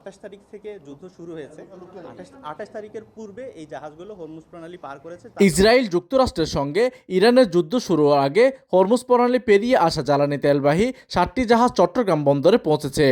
28 তারিখ থেকে যুদ্ধ শুরু হয়েছে। 28 তারিখের পূর্বে এই জাহাজগুলো হরমুজ প্রণালী পার করেছে। ইসরায়েল যুক্তরাষ্ট্রের সঙ্গে ইরানের যুদ্ধ শুরুর আগে হরমুজ প্রণালী পেরিয়ে আসা জ্বালানি তেলবাহী 7টি জাহাজ চট্টগ্রাম বন্দরে পৌঁছেছে।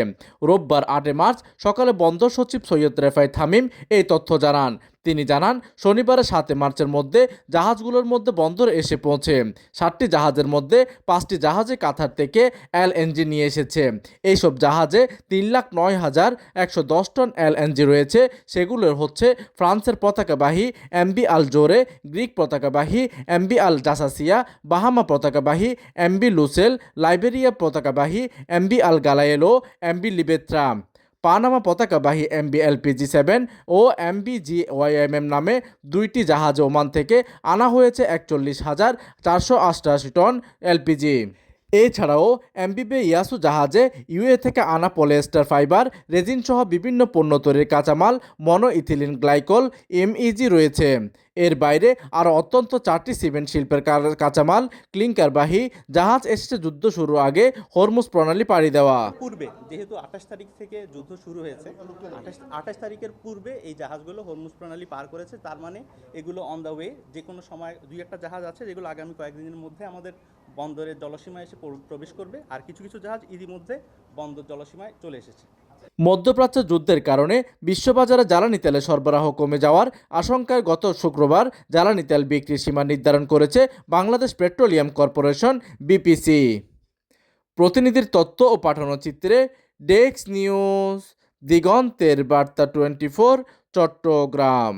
রোববার 8 মার্চ সকালে বন্দর সচিব সৈয়দ রেফাই থামিম এই তথ্য জানান। তিনি জানান, শনিবার 7 মার্চের মধ্যে জাহাজগুলোর মধ্যে বন্দরে এসে পৌঁছে। 7টি জাহাজের মধ্যে 5টি জাহাজে কাতার থেকে এলএনজি নিয়ে এসেছে। এইসব জাহাজে 3,09,110 টন এলএনজি রয়েছে। সেগুলোর হচ্ছে ফ্রান্সের পতাকাবাহী এমবি আল জোরে, গ্রিক পতাকাবাহী এমবি আল জাসাসিয়া, Bahama পতাকাবাহী MB Lusail, Liberia পতাকাবাহী MB আল গালায়েলো, এমবি লিবেত্রা, পানামা পতাকাবাহী এমবি LPG-7 ও এমবি GYMM নামে 2টি জাহাজ ওমান থেকে আনা হয়েছে 41,488 টন এলপিজি। এছাড়াও এমবিবে ইয়াসু জাহাজে ইউএ থেকে আনা পলিয়েস্টার ফাইবার, রেজিন সহ বিভিন্ন পণ্য তৈরির কাঁচামাল, মনো ইথিলিন গ্লাইকল MEG রয়েছে। এর বাইরে আরও অত্যন্ত 4টি সিমেন্ট শিল্পের কাঁচামাল ক্লিংকারবাহী জাহাজ এসেছে যুদ্ধ শুরুর আগে হরমুজ প্রণালী পাড়ি দেওয়া। পূর্বে যেহেতু 28 তারিখ থেকে যুদ্ধ শুরু হয়েছে, 28 তারিখের পূর্বে এই জাহাজগুলো হরমুজ প্রণালী পার করেছে। তার মানে এগুলো অন দ্য ওয়ে, যে কোনো সময় 2-1টা জাহাজ আছে যেগুলো আগামী কয়েকদিনের মধ্যে আমাদের বন্দরের জলসীমায় এসে প্রবেশ করবে, আর কিছু কিছু জাহাজ ইতিমধ্যে বন্দর জলসীমায় চলে এসেছে। মধ্যপ্রাচ্য যুদ্ধের কারণে বিশ্ববাজারে জ্বালানি তেলের সরবরাহ কমে যাওয়ার আশঙ্কায় গত শুক্রবার জ্বালানি তেল বিক্রির সীমা নির্ধারণ করেছে বাংলাদেশ পেট্রোলিয়াম কর্পোরেশন BPC। প্রতিনিধির তথ্য ও পাঠানো চিত্রে ডেস্ক নিউজ, দিগন্তের বার্তা 24, চট্টগ্রাম।